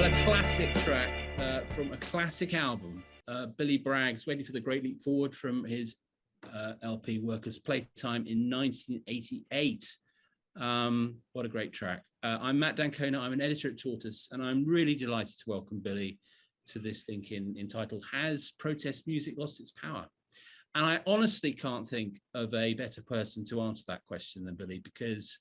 a classic track from a classic album. Billy Bragg's Waiting for the Great Leap Forward from his LP Workers' Playtime in 1988. What a great track. I'm Matt D'Ancona. I'm an editor at Tortoise, and I'm really delighted to welcome Billy to this ThinkIn entitled Has Protest Music Lost Its Power? And I honestly can't think of a better person to answer that question than Billy, because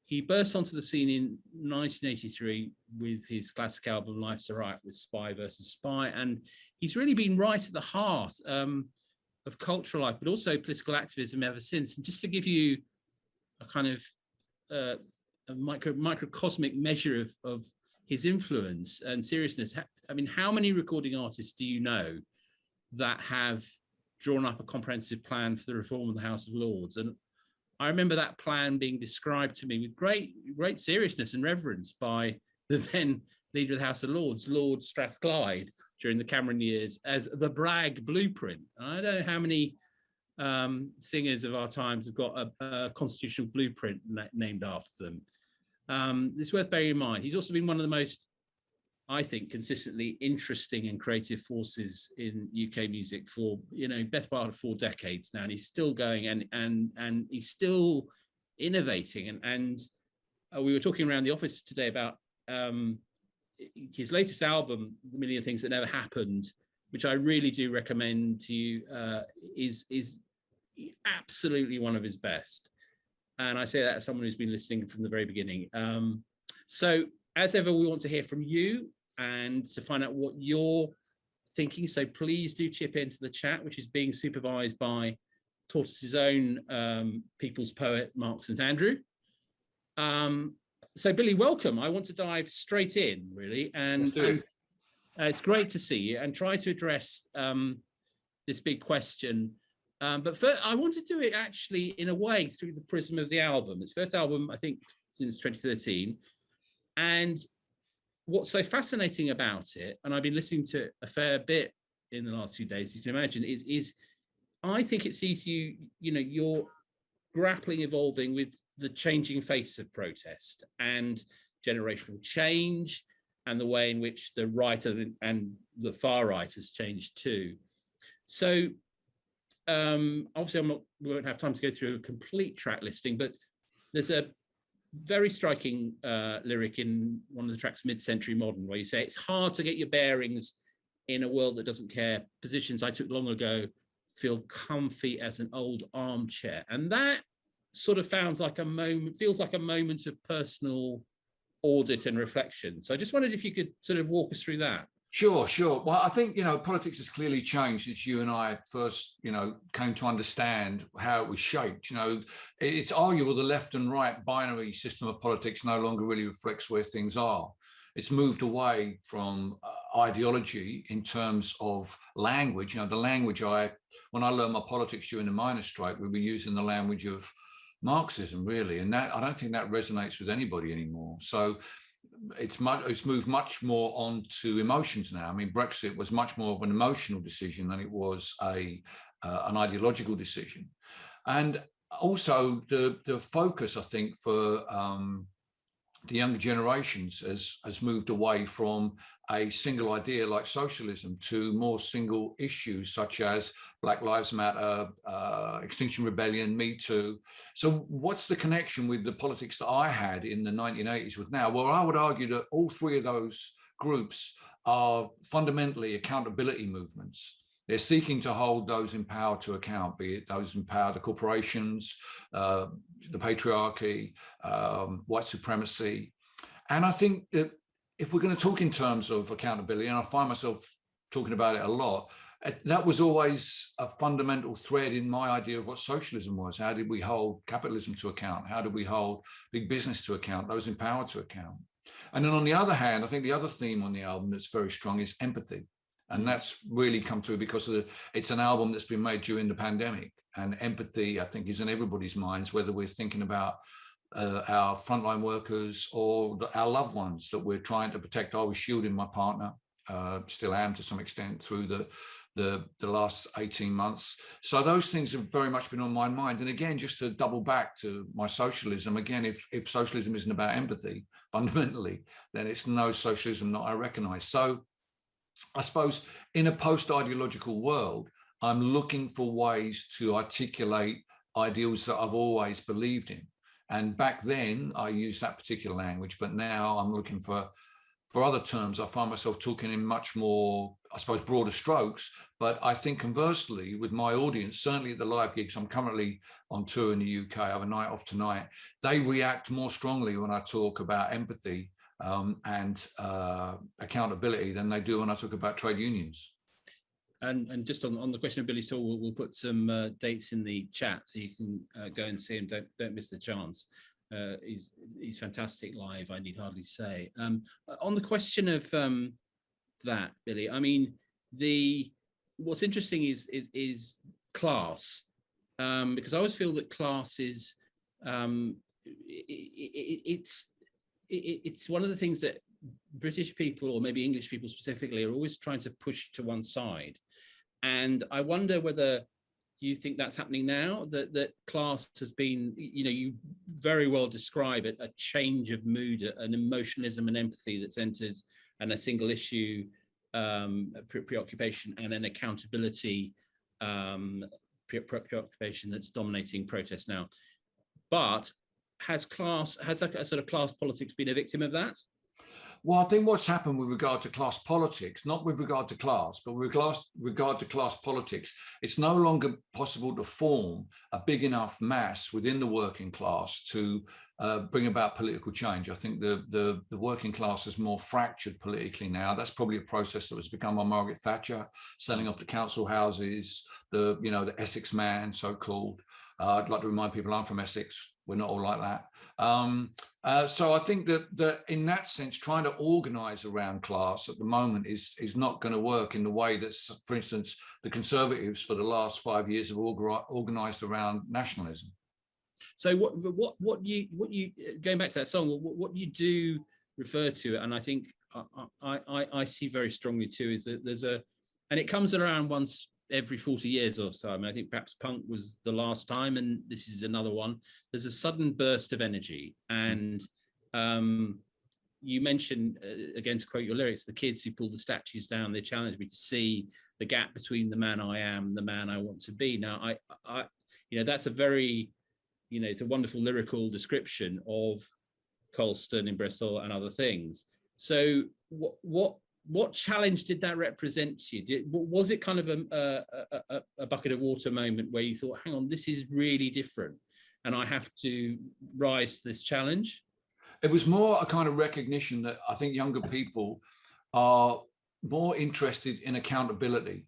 he burst onto the scene in 1983 with his classic album Life's Alright with Spy versus Spy, and he's really been right at the heart of cultural life, but also political activism ever since. And just to give you a kind of a microcosmic measure of his influence and seriousness, I mean, how many recording artists do you know that have drawn up a comprehensive plan for the reform of the House of Lords? And I remember that plan being described to me with great seriousness and reverence by the then leader of the House of Lords, Lord Strathclyde, during the Cameron years, as the Bragg blueprint. And I don't know how many singers of our times have got a constitutional blueprint named after them. It's worth bearing in mind. He's also been one of the most, I think, consistently interesting and creative forces in UK music for, better part of 4 decades now, and he's still going and he's still innovating. And we were talking around the office today about his latest album, The Million Things That Never Happened, which I really do recommend to you, is absolutely one of his best. And I say that as someone who's been listening from the very beginning. So as ever, we want to hear from you and to find out what you're thinking. So please do chip into the chat, which is being supervised by Tortoise's own people's poet, Mark St. Andrew. So Billy, welcome. I want to dive straight in, really. And it's great to see you and try to address this big question. But first, I want to do it actually in a way through the prism of the album. It's first album, I think, since 2013. And what's so fascinating about it, and I've been listening to it a fair bit in the last few days, you can imagine, is I think it sees you're grappling, evolving with the changing face of protest and generational change and the way in which the right and the far right has changed too. So obviously we won't have time to go through a complete track listing, but there's a very striking lyric in one of the tracks, Mid-Century Modern, where you say, it's hard to get your bearings in a world that doesn't care. Positions I took long ago feel comfy as an old armchair. And that sort of feels like a moment of personal audit and reflection. So I just wondered if you could sort of walk us through that. Sure. Well, I think, politics has clearly changed since you and I first, came to understand how it was shaped. It's arguable the left and right binary system of politics no longer really reflects where things are. It's moved away from ideology in terms of language. The language when I learned my politics during the miners' strike, we were using the language of Marxism, really. And that, I don't think that resonates with anybody anymore. So it's moved much more onto emotions now. I mean, Brexit was much more of an emotional decision than it was an ideological decision. And also the focus, I think, for the younger generations has moved away from a single idea like socialism to more single issues such as Black Lives Matter, Extinction Rebellion, Me Too. So what's the connection with the politics that I had in the 1980s with now? Well, I would argue that all 3 of those groups are fundamentally accountability movements. They're seeking to hold those in power to account, be it those in power, the corporations, the patriarchy, white supremacy. And I think that if we're going to talk in terms of accountability, and I find myself talking about it a lot, that was always a fundamental thread in my idea of what socialism was. How did we hold capitalism to account? How did we hold big business to account, those in power to account? And then on the other hand, I think the other theme on the album that's very strong is empathy. And that's really come through because it's an album that's been made during the pandemic. And empathy, I think, is in everybody's minds, whether we're thinking about our frontline workers or our loved ones that we're trying to protect. I was shielding my partner, still am to some extent, through the the last 18 months. So those things have very much been on my mind. And again, just to double back to my socialism, again, if socialism isn't about empathy, fundamentally, then it's no socialism that I recognize. So I suppose in a post-ideological world, I'm looking for ways to articulate ideals that I've always believed in. And back then I used that particular language, but now I'm looking for other terms. I find myself talking in much more, I suppose, broader strokes. But I think conversely, with my audience, certainly at the live gigs, I'm currently on tour in the UK, I have a night off tonight, they react more strongly when I talk about empathy and accountability than they do when I talk about trade unions. And just on the question of Billy's tour, we'll put some dates in the chat so you can go and see him. Don't miss the chance. He's fantastic live, I need hardly say. On the question of that, Billy, I mean, what's interesting is class, because I always feel that class is it's one of the things that British people, or maybe English people specifically, are always trying to push to one side. And I wonder whether you think that's happening now, that class has been, you very well describe it, a change of mood, an emotionalism and empathy that's entered, and a single issue preoccupation, and an accountability preoccupation that's dominating protest now. But has a sort of class politics been a victim of that? Well, I think what's happened with regard to class politics, not with regard to class, but with regard to class politics, it's no longer possible to form a big enough mass within the working class to bring about political change. I think the working class is more fractured politically now. That's probably a process that was begun by Margaret Thatcher, selling off the council houses, the Essex man, so-called. I'd like to remind people I'm from Essex. We're not all like that. So I think that in that sense, trying to organise around class at the moment is not going to work in the way that, for instance, the Conservatives for the last 5 years have organised around nationalism. So what you going back to that song, what you do refer to, and I think I see very strongly too, is that there's and it comes around once every 40 years or so. I mean, I think perhaps punk was the last time, and this is another one. There's a sudden burst of energy, and you mentioned, again, to quote your lyrics, the kids who pull the statues down, they challenge me to see the gap between the man I am and the man I want to be. Now, I that's a very, it's a wonderful lyrical description of Colston in Bristol and other things. So what challenge did that represent to you? Was it kind of a bucket of water moment where you thought, hang on, this is really different and I have to rise to this challenge? It was more a kind of recognition that I think younger people are more interested in accountability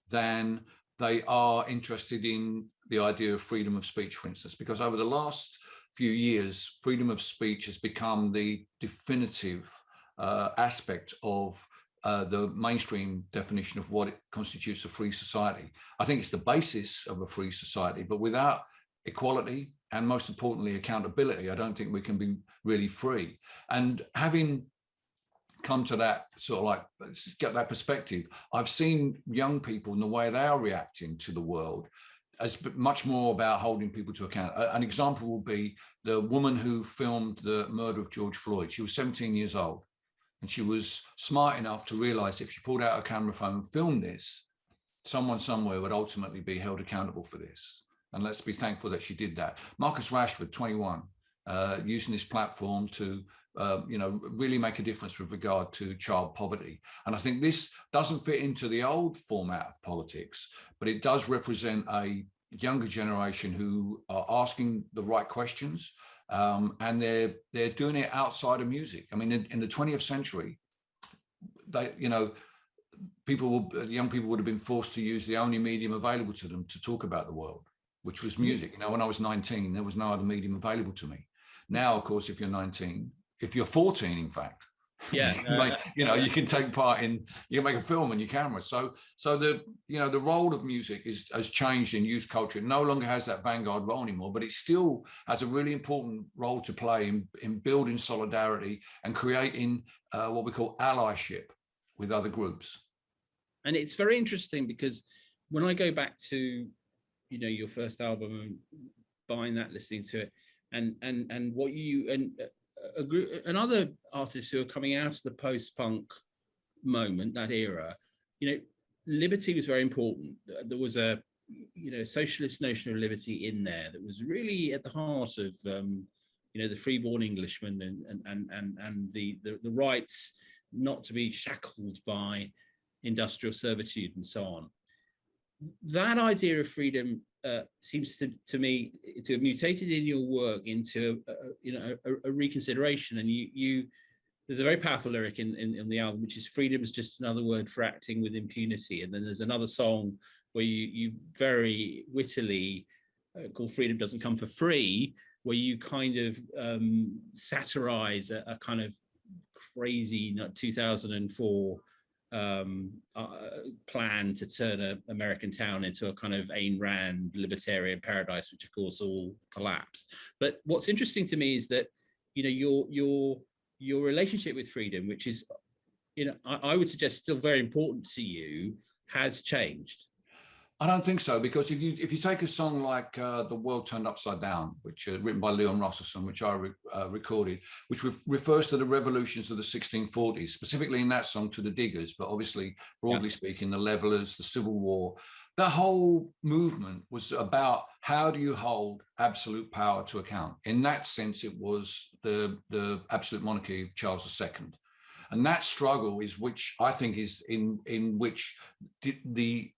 than they are interested in the idea of freedom of speech, for instance, because over the last few years, freedom of speech has become the definitive aspect of the mainstream definition of what it constitutes a free society. I think it's the basis of a free society, but without equality and, most importantly, accountability, I don't think we can be really free. And having come to that sort of let's get that perspective, I've seen young people in the way they are reacting to the world as much more about holding people to account. An example will be the woman who filmed the murder of George Floyd. She was 17 years old. And she was smart enough to realize if she pulled out her camera phone and filmed this, someone somewhere would ultimately be held accountable for this. And let's be thankful that she did that. Marcus Rashford, 21, using this platform to really make a difference with regard to child poverty. And I think this doesn't fit into the old format of politics, but it does represent a younger generation who are asking the right questions. And they're doing it outside of music. I mean, in the 20th century, young people would have been forced to use the only medium available to them to talk about the world, which was music. When I was 19, there was no other medium available to me. Now, of course, if you're 19, if you're 14, in fact, you can take part in, you can make a film on your camera. So the role of music has changed in youth culture. It no longer has that vanguard role anymore, but it still has a really important role to play in building solidarity and creating what we call allyship with other groups. And it's very interesting because when I go back to, your first album and buying that, listening to it, and what you a group and other artists who are coming out of the post-punk moment, that era, liberty was very important. There was a socialist notion of liberty in there that was really at the heart of the freeborn Englishman and the rights not to be shackled by industrial servitude and so on. That idea of freedom seems to me to have mutated in your work into a reconsideration. And you there's a very powerful lyric in the album, which is freedom is just another word for acting with impunity. And then there's another song where you very wittily called Freedom Doesn't Come for Free, where you kind of satirize a kind of crazy 2004 plan to turn an American town into a kind of Ayn Rand libertarian paradise, which of course all collapsed. But what's interesting to me is that your relationship with freedom, which is I would suggest still very important to you, has changed. I don't think so, because if you take a song like "The World Turned Upside Down," which written by Leon Russellson, which I recorded, which refers to the revolutions of the 1640s, specifically in that song to the diggers, but obviously broadly speaking, the levelers, the Civil War. The whole movement was about how do you hold absolute power to account. In that sense, it was the absolute monarchy of Charles II. And that struggle is which I think is in which the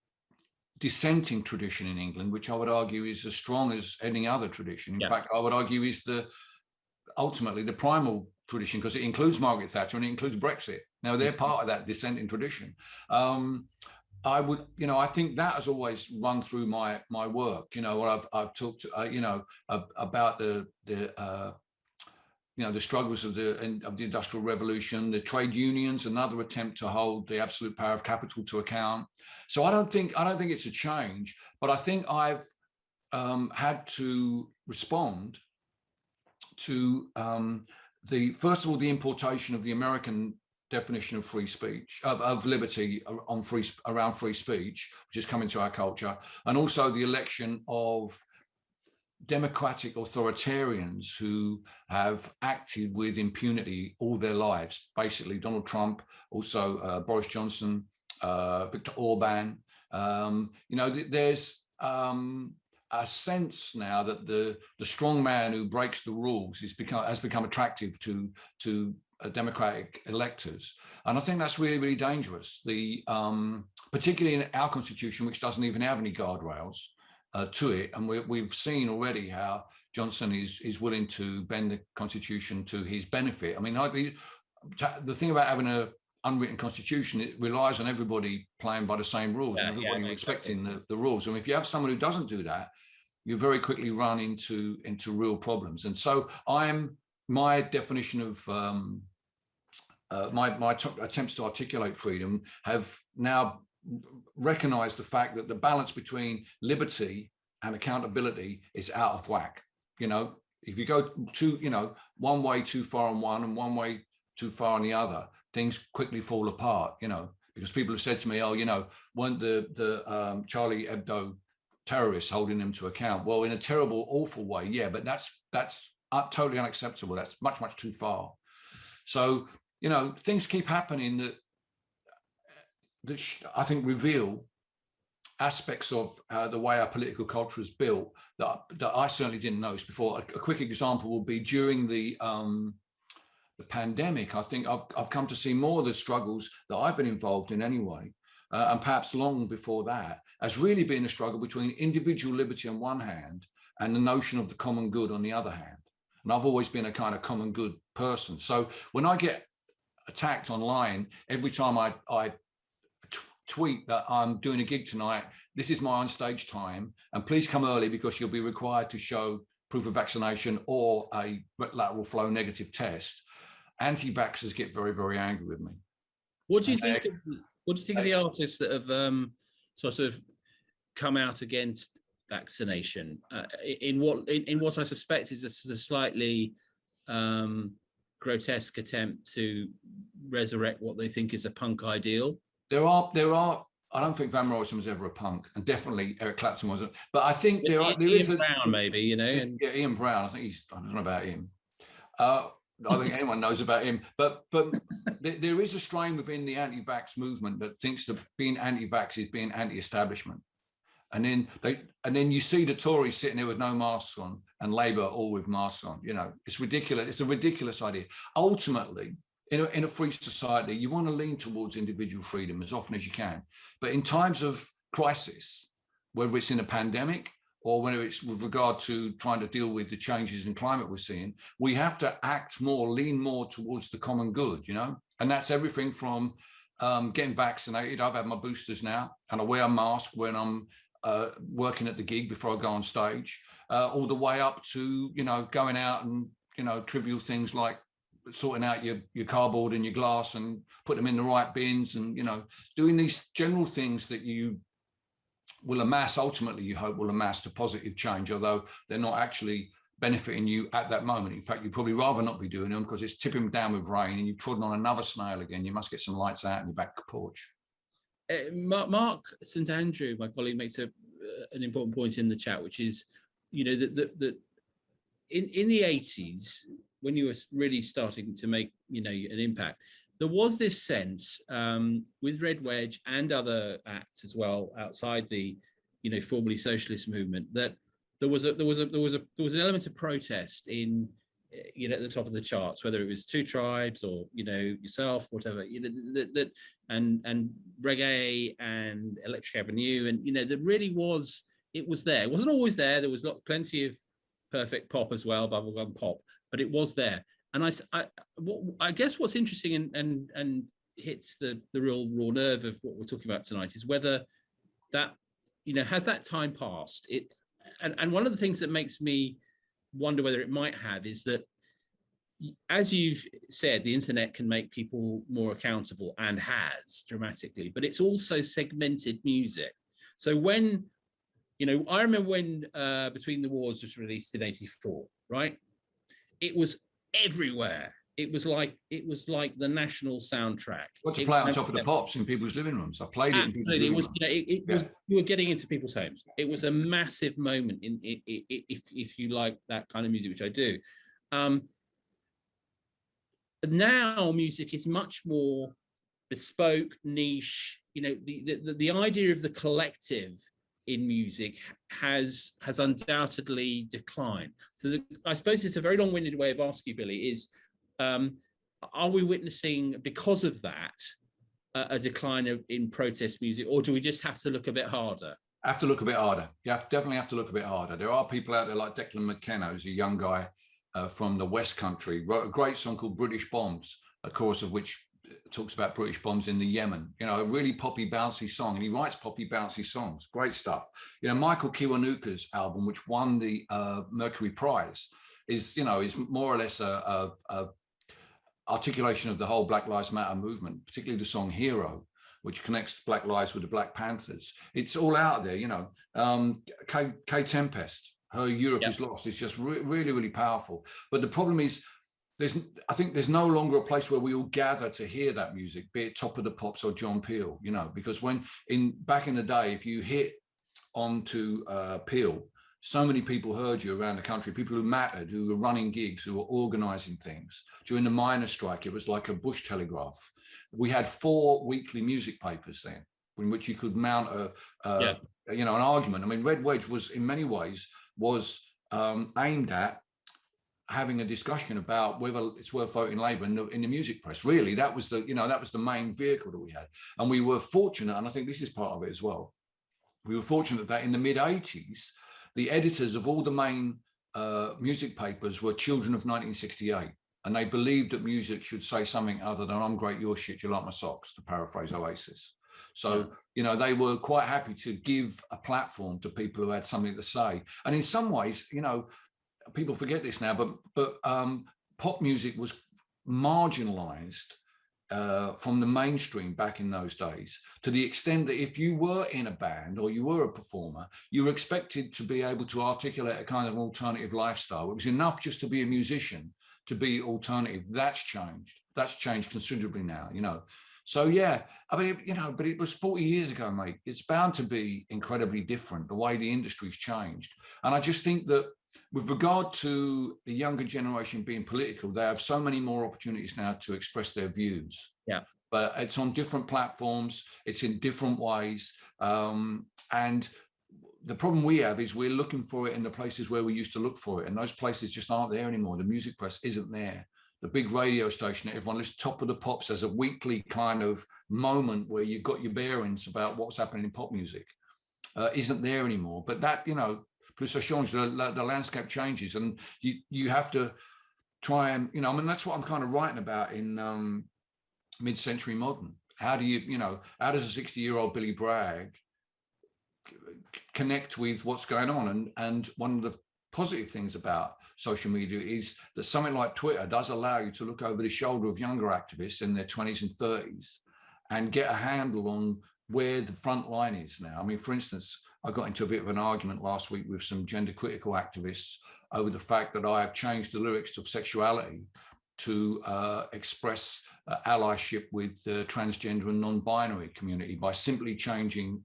dissenting tradition in England, which I would argue is as strong as any other tradition. In fact, I would argue is ultimately the primal tradition, because it includes Margaret Thatcher and it includes Brexit. Now they're part of that dissenting tradition. I think that has always run through my work. I've talked, about the struggles of the Industrial Revolution, the trade unions, another attempt to hold the absolute power of capital to account. So I don't think it's a change, but I think I've had to respond to first of all the importation of the American definition of free speech, of liberty around free speech, which has come into our culture, and also the election of democratic authoritarians who have acted with impunity all their lives. Basically, Donald Trump, also Boris Johnson, Viktor Orban. There's a sense now that the strong man who breaks the rules has become attractive to democratic electors, and I think that's really, really dangerous. Particularly in our constitution, which doesn't even have any guardrails to it, and we've seen already how Johnson is willing to bend the constitution to his benefit. I mean, the thing about having an unwritten constitution, it relies on everybody playing by the same rules and everybody respecting the rules. And if you have someone who doesn't do that, you very quickly run into real problems. And so my definition of my attempts to articulate freedom have now recognized the fact that the balance between liberty and accountability is out of whack. If you go one way too far on one and one way too far on the other, things quickly fall apart. Because people have said to me, weren't the Charlie Hebdo terrorists holding them to account? Well, in a terrible, awful way, yeah, but that's totally unacceptable. That's much, much too far. So, things keep happening that I think reveal aspects of the way our political culture is built that I certainly didn't notice before. A quick example will be during the pandemic. I think I've come to see more of the struggles that I've been involved in anyway, and perhaps long before that, as really being a struggle between individual liberty on one hand and the notion of the common good on the other hand. And I've always been a kind of common good person. So when I get attacked online, every time I tweet that I'm doing a gig tonight, this is my onstage time, and please come early because you'll be required to show proof of vaccination or a lateral flow negative test, anti-vaxxers get very, very angry with me. What do you think of the artists that have sort of come out against vaccination in what I suspect is a slightly grotesque attempt to resurrect what they think is a punk ideal? There are I don't think Van Morrison was ever a punk, and definitely Eric Clapton wasn't. But I think there is Ian Brown, maybe, you know. And yeah, Ian Brown. I think I don't know about him. I think anyone knows about him. But there is a strain within the anti-vax movement that thinks that being anti-vax is being anti-establishment. And then you see the Tories sitting there with no masks on, and Labour all with masks on. You know, it's ridiculous. It's a ridiculous idea. Ultimately, in a free society, you want to lean towards individual freedom as often as you can. But in times of crisis, whether it's in a pandemic or whether it's with regard to trying to deal with the changes in climate we're seeing, we have to act more, lean more towards the common good, you know? And that's everything from getting vaccinated. I've had my boosters now, and I wear a mask when I'm working at the gig before I go on stage, all the way up to, you know, going out and, you know, trivial things like sorting out your cardboard and your glass and put them in the right bins, and, you know, doing these general things that you will amass, ultimately you hope will amass to positive change, although they're not actually benefiting you at that moment. In fact, you'd probably rather not be doing them because it's tipping down with rain and you've trodden on another snail again. You must get some lights out in your back porch. Mark St Andrew, my colleague, makes an important point in the chat, which is, you know, that in the 80s, when you were really starting to make, you know, an impact, there was this sense with Red Wedge and other acts as well outside the, you know, formerly socialist movement, that there was an element of protest in, you know, at the top of the charts, whether it was Two Tribes or, you know, yourself, whatever, you know, that and reggae and Electric Avenue, and, you know, there really was, it was there. It wasn't always there. There was plenty of perfect pop as well, bubblegum pop, but it was there. And I guess what's interesting and hits the real raw nerve of what we're talking about tonight is whether that, you know, has that time passed? And one of the things that makes me wonder whether it might have is that, as you've said, the internet can make people more accountable, and has dramatically, but it's also segmented music. So when, you know, I remember when Between the Wars was released in '84, right? It was everywhere. It was like the national soundtrack. What to play on top of the pops in people's living rooms. I played it in people's living rooms. You know, you were getting into people's homes. It was a massive moment in if you like that kind of music, which I do. Now music is much more bespoke, niche. You know, the idea of the collective in music has undoubtedly declined. So I suppose it's a very long-winded way of asking you, Billy, is are we witnessing, because of that, a decline in protest music, or do we just have to look a bit harder? Have to look a bit harder. Yeah, definitely have to look a bit harder. There are people out there like Declan McKenna, who's a young guy from the West Country, wrote a great song called British Bombs, a chorus of which talks about British bombs in the Yemen. You know, a really poppy, bouncy song, and he writes poppy, bouncy songs. Great stuff. You know, Michael Kiwanuka's album, which won the Mercury Prize, is more or less a articulation of the whole Black Lives Matter movement, particularly the song Hero, which connects Black Lives with the Black Panthers. It's all out there, you know. Kay Tempest, her Europe is Lost. It's just really, really powerful. But the problem is, I think there's no longer a place where we all gather to hear that music, be it Top of the Pops or John Peel, you know, because back in the day, if you hit onto Peel, so many people heard you around the country, people who mattered, who were running gigs, who were organizing things. During the miners' strike, it was like a bush telegraph. We had 4 weekly music papers then, in which you could mount an argument. I mean, Red Wedge was, in many ways, aimed at having a discussion about whether it's worth voting Labour in the music press. Really, that was the main vehicle that we had. And we were fortunate, and I think this is part of it as well, we were fortunate that in the mid-'80s, the editors of all the main music papers were children of 1968. And they believed that music should say something other than "I'm great, you're shit, you like my socks," to paraphrase Oasis. So, you know, they were quite happy to give a platform to people who had something to say. And in some ways, you know, people forget this now, but pop music was marginalized from the mainstream back in those days, to the extent that if you were in a band or you were a performer, you were expected to be able to articulate a kind of alternative lifestyle. It was enough just to be a musician to be alternative. That's changed. That's changed considerably now, you know. So yeah, I mean, but it was 40 years ago, mate. It's bound to be incredibly different, the way the industry's changed. And I just think that with regard to the younger generation being political, they have so many more opportunities now to express their views. Yeah. But it's on different platforms, it's in different ways. And the problem we have is we're looking for it in the places where we used to look for it. And those places just aren't there anymore. The music press isn't there. The big radio station that everyone listens, Top of the Pops, as a weekly kind of moment where you've got your bearings about what's happening in pop music, isn't there anymore. But that, plus ça change, the landscape changes, and you have to try and, I mean, that's what I'm kind of writing about in mid-century modern. How do how does a 60-year-old Billy Bragg connect with what's going on? And one of the positive things about social media is that something like Twitter does allow you to look over the shoulder of younger activists in their 20s and 30s and get a handle on where the front line is now. I mean, for instance, I got into a bit of an argument last week with some gender critical activists over the fact that I have changed the lyrics of Sexuality to express allyship with the transgender and non-binary community by simply changing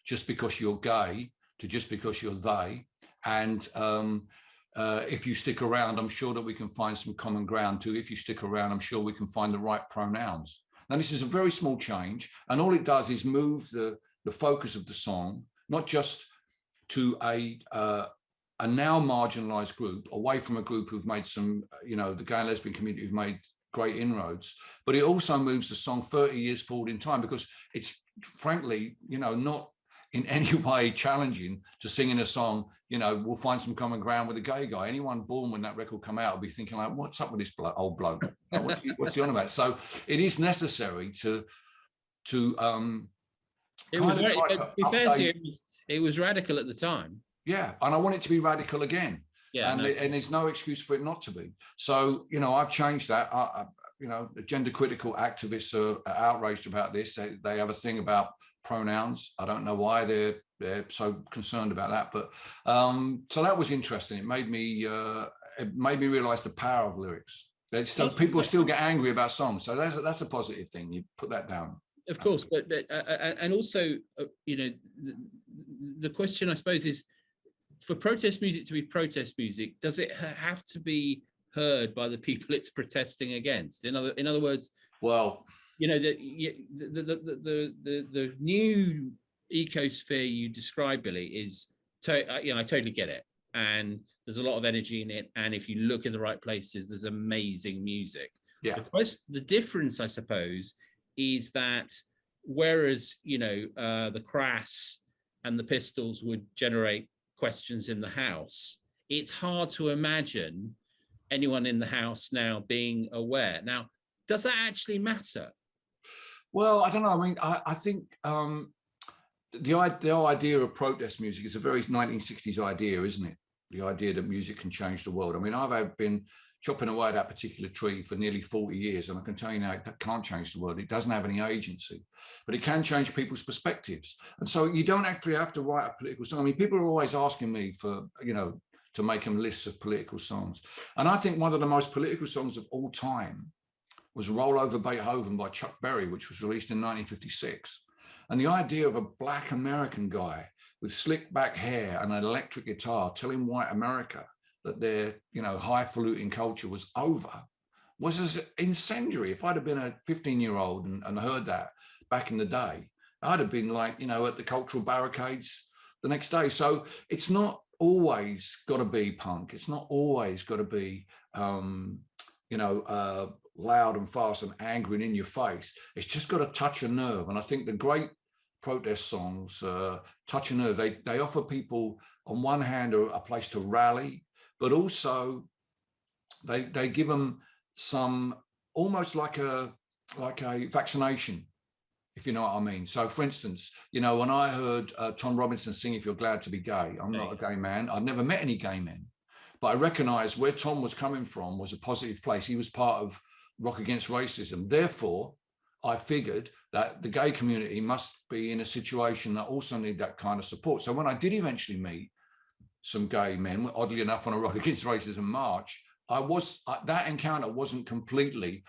just because you're gay to just because you're they. And if you stick around, I'm sure that we can find some common ground too. If you stick around, I'm sure we can find the right pronouns. Now, this is a very small change, and all it does is move the focus of the song, not just to a now marginalized group, away from a group who've made some, the gay and lesbian community who've made great inroads, but it also moves the song 30 years forward in time, because it's frankly, not in any way challenging to sing in a song, we'll find some common ground with a gay guy. Anyone born when that record come out will be thinking like, what's up with this old bloke? What's he on about? So it is necessary to it was radical at the time. Yeah, and I want it to be radical again. Yeah, and there's no excuse for it not to be. So, I've changed that. The gender critical activists are outraged about this. They have a thing about pronouns. I don't know why they're so concerned about that, but so that was interesting. It made me realize the power of lyrics. So people still get angry about songs. So that's a positive thing. You put that down. Of course, but and also, the question I suppose is, for protest music to be protest music, does it have to be heard by the people it's protesting against? In other words, well, the new ecosphere you describe, Billy, is I totally get it, and there's a lot of energy in it, and if you look in the right places, there's amazing music. Yeah. The difference, I suppose, is that whereas the Crass and the Pistols would generate questions in the House, it's hard to imagine anyone in the House now being aware. Now, does that actually matter? Well, I don't know. I mean, I think the idea of protest music is a very 1960s idea, isn't it? The idea that music can change the world. I mean, I've been chopping away at that particular tree for nearly 40 years, and I can tell you now, it can't change the world. It doesn't have any agency, but it can change people's perspectives. And so you don't actually have to write a political song. I mean, people are always asking me for, to make them lists of political songs. And I think one of the most political songs of all time was Roll Over Beethoven by Chuck Berry, which was released in 1956. And the idea of a Black American guy with slick back hair and an electric guitar telling white America that their, highfalutin culture was over was as incendiary. If I'd have been a 15-year-old and heard that back in the day, I'd have been like, at the cultural barricades the next day. So it's not always got to be punk. It's not always got to be, loud and fast and angry and in your face. It's just got to touch a nerve. And I think the great protest songs touch a nerve. They offer people, on one hand, a place to rally, but also they give them some, almost like a vaccination, if you know what I mean. So for instance, when I heard Tom Robinson sing If You're Glad to Be Gay, I'm not a gay man. I've never met any gay men, but I recognized where Tom was coming from was a positive place. He was part of Rock Against Racism. Therefore, I figured that the gay community must be in a situation that also need that kind of support. So when I did eventually meet some gay men, oddly enough, on a Rock Against Racism march, that encounter I wasn't completely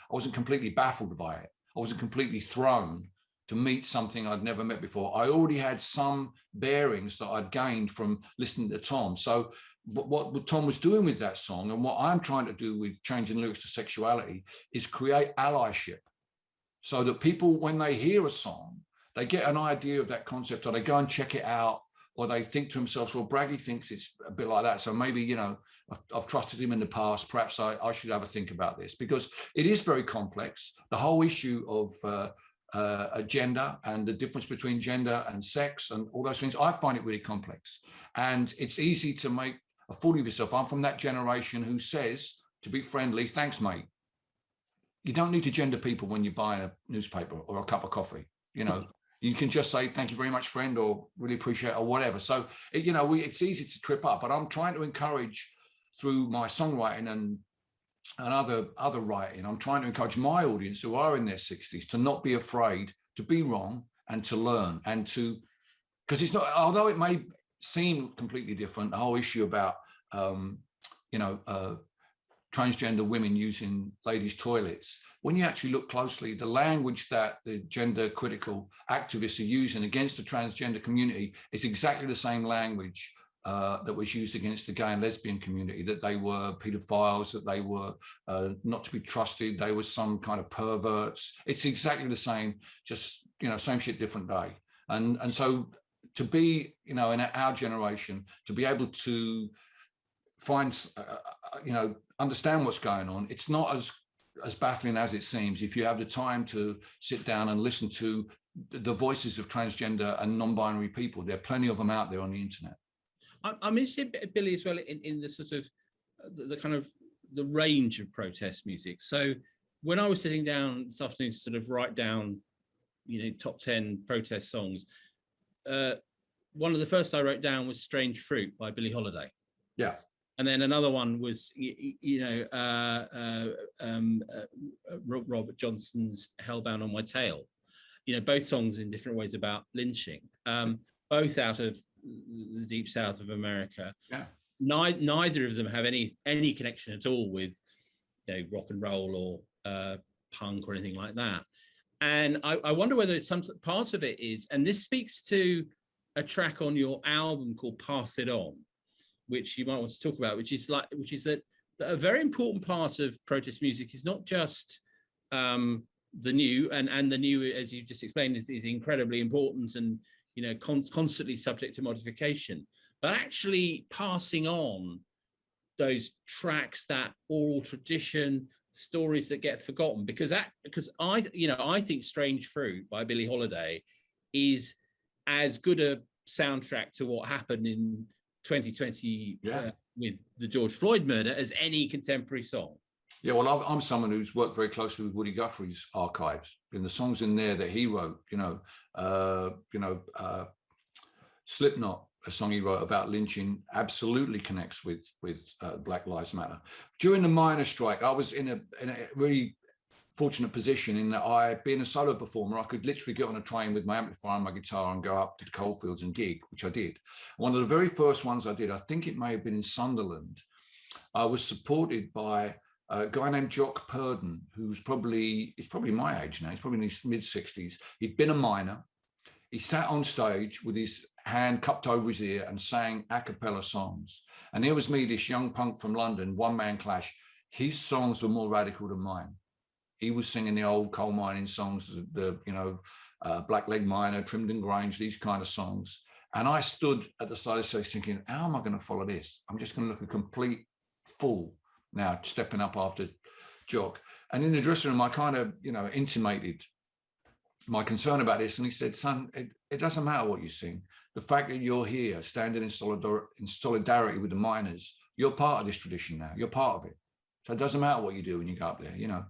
baffled by it. I wasn't completely thrown to meet something I'd never met before. I already had some bearings that I'd gained from listening to Tom. So what Tom was doing with that song, and what I'm trying to do with changing lyrics to sexuality, is create allyship, so that people, when they hear a song, they get an idea of that concept, or they go and check it out, or they think to themselves, well, Braggy thinks it's a bit like that, so maybe, you know, I've trusted him in the past, perhaps I should have a think about this, because it is very complex. The whole issue of gender and the difference between gender and sex and all those things, I find it really complex. And it's easy to make a fool of yourself. I'm from that generation who says, to be friendly, thanks, mate. You don't need to gender people when you're buying a newspaper or a cup of coffee. You know, you can just say, thank you very much, friend, or really appreciate it, or whatever. So, you know, it's easy to trip up, but I'm trying to encourage through my songwriting and other writing, I'm trying to encourage my audience who are in their 60s to not be afraid to be wrong and to learn, and to, because it's not, although it may seem completely different, the whole issue about, transgender women using ladies' toilets, when you actually look closely, the language that the gender critical activists are using against the transgender community is exactly the same language that was used against the gay and lesbian community, that they were pedophiles, that they were not to be trusted, they were some kind of perverts. It's exactly the same, just, you know, same shit, different day. And so to be, you know, in our generation, to be able to find, understand what's going on, it's not as baffling as it seems if you have the time to sit down and listen to the voices of transgender and non-binary people. There are plenty of them out there on the internet. I'm interested, Billy, as well, in the sort of the kind of the range of protest music. So when I was sitting down this afternoon to sort of write down, you know, top 10 protest songs, one of the first I wrote down was "Strange Fruit" by Billie Holiday. Yeah. And then another one was, Robert Johnson's "Hellbound on My Tail." You know, both songs in different ways about lynching, both out of the deep south of America. Yeah. Neither of them have any connection at all with, you know, rock and roll or punk or anything like that. And I wonder whether it's some part of it is, and this speaks to a track on your album called "Pass It On," which you might want to talk about, which is that a very important part of protest music is not just the new, and the new, as you've just explained, is incredibly important and, you know, constantly subject to modification, but actually passing on those tracks, that oral tradition, stories that get forgotten, because I think "Strange Fruit" by Billie Holiday is as good a soundtrack to what happened in 2020 with the George Floyd murder as any contemporary song. Yeah, well, I'm someone who's worked very closely with Woody Guthrie's archives, and the songs in there that he wrote, Slipknot, a song he wrote about lynching, absolutely connects with Black Lives Matter. During the miners' strike, I was in a really fortunate position in that, being a solo performer, I could literally get on a train with my amplifier and my guitar and go up to the coalfields and gig, which I did. One of the very first ones I did, I think it may have been in Sunderland, I was supported by a guy named Jock Purden, he's probably my age now, he's probably in his mid-60s. He'd been a miner. He sat on stage with his hand cupped over his ear and sang a cappella songs. And here was me, this young punk from London, one-man clash. His songs were more radical than mine. He was singing the old coal mining songs, Black Leg Miner, Trimden Grange, these kind of songs. And I stood at the side of the stage thinking, how am I going to follow this? I'm just going to look a complete fool now, stepping up after Jock. And in the dressing room, I kind of, intimated my concern about this. And he said, son, it doesn't matter what you sing. The fact that you're here standing in solidarity with the miners, you're part of this tradition now. You're part of it. So it doesn't matter what you do when you go up there, You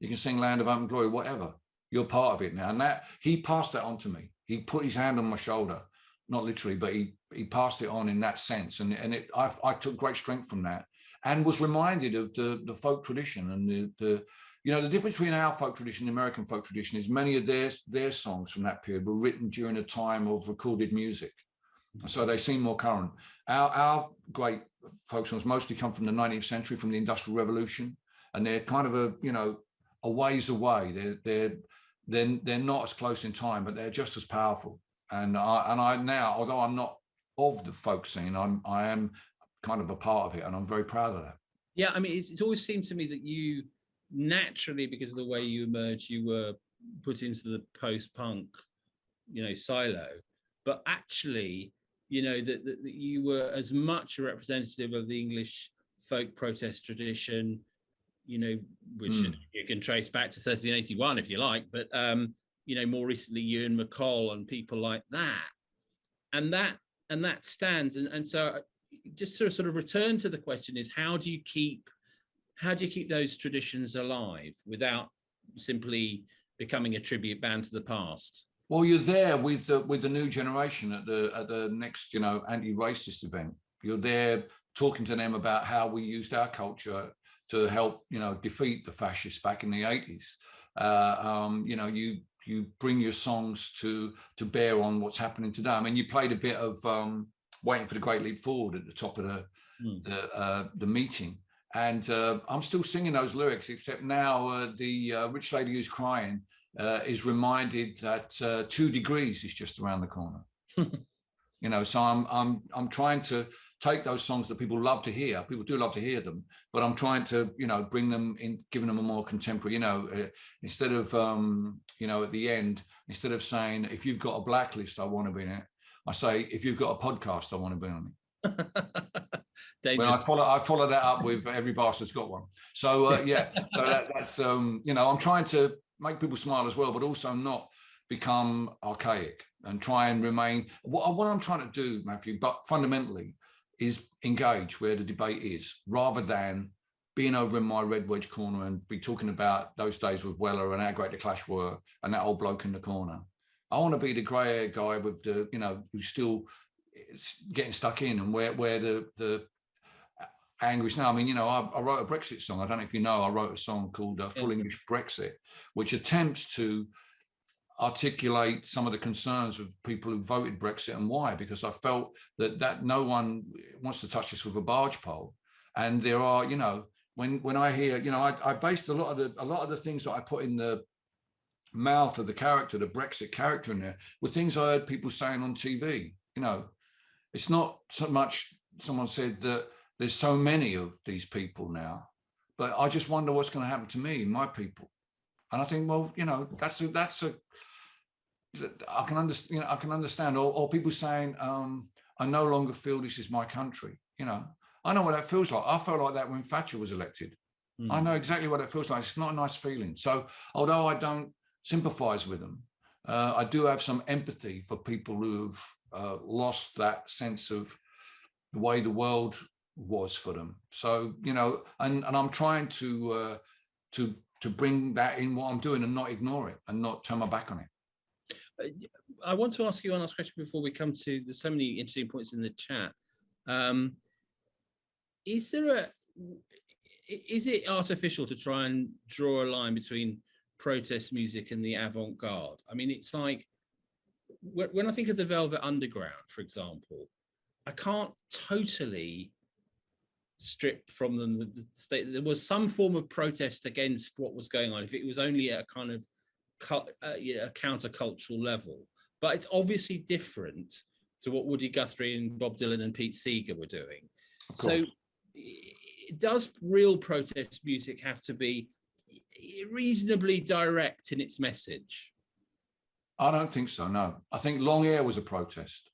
can sing Land of Hope and Glory, whatever. You're part of it now. And that he passed that on to me. He put his hand on my shoulder, not literally, but he passed it on in that sense. And I took great strength from that, and was reminded of the folk tradition and the difference between our folk tradition and American folk tradition is many of their songs from that period were written during a time of recorded music. So they seem more current. Our great folk songs mostly come from the 19th century, from the Industrial Revolution. And they're kind of a ways away. They're not as close in time, but they're just as powerful. And I now, although I'm not of the folk scene, I am kind of a part of it, and I'm very proud of that. Yeah, I mean, it's always seemed to me that you naturally, because of the way you emerged, you were put into the post-punk, silo. But actually, that you were as much a representative of the English folk protest tradition, which you can trace back to 1381 if you like, but more recently Ewan McCall and people like that, and that stands. And so just to sort of return to the question is, how do you keep those traditions alive without simply becoming a tribute band to the past? Well, you're there with the new generation at the next anti-racist event. You're there talking to them about how we used our culture to help defeat the fascists back in the 80s. You bring your songs to bear on what's happening today. I mean, you played a bit of Waiting for the Great Leap Forward at the top of the meeting, and I'm still singing those lyrics, except now the rich lady who's crying is reminded that 2 degrees is just around the corner. So I'm trying to take those songs that people love to hear. People do love to hear them, but I'm trying to bring them in, giving them a more contemporary. Instead of at the end, instead of saying if you've got a blacklist, I want to be in it, I say if you've got a podcast, I want to be on it. When I follow that up with every bastard's got one. So so that's I'm trying to make people smile as well, but also not become archaic and try and remain. What I'm trying to do, Matthew, but fundamentally, is engage where the debate is, rather than being over in my red wedge corner and be talking about those days with Weller and how great the Clash were and that old bloke in the corner. I want to be the grey-haired guy with the, who's still getting stuck in, and where the anguish now. I mean, I wrote a Brexit song. I don't know if you know, I wrote a song called Full English Brexit, which attempts to articulate some of the concerns of people who voted Brexit and why, because I felt that no one wants to touch this with a barge pole. And there are, when I hear, I based a lot of the things that I put in the mouth of the character, the Brexit character in there, were things I heard people saying on TV. It's not so much someone said that there's so many of these people now, but I just wonder what's going to happen to me, my people. And I think, well, that's I can understand. I can understand. Or people saying, I no longer feel this is my country. I know what that feels like. I felt like that when Thatcher was elected. I know exactly what it feels like. It's not a nice feeling. So although I don't sympathise with them, I do have some empathy for people who've lost that sense of the way the world was for them. So and I'm trying to bring that in what I'm doing and not ignore it and not turn my back on it. I want to ask you one last question before we come to, there's so many interesting points in the chat. Is it artificial to try and draw a line between protest music and the avant-garde? I mean, it's like, when I think of the Velvet Underground, for example, I can't totally strip from them the state. There was some form of protest against what was going on, if it was only at a kind of a countercultural level. But it's obviously different to what Woody Guthrie and Bob Dylan and Pete Seeger were doing. So does real protest music have to be reasonably direct in its message? I don't think so, no. I think long hair was a protest.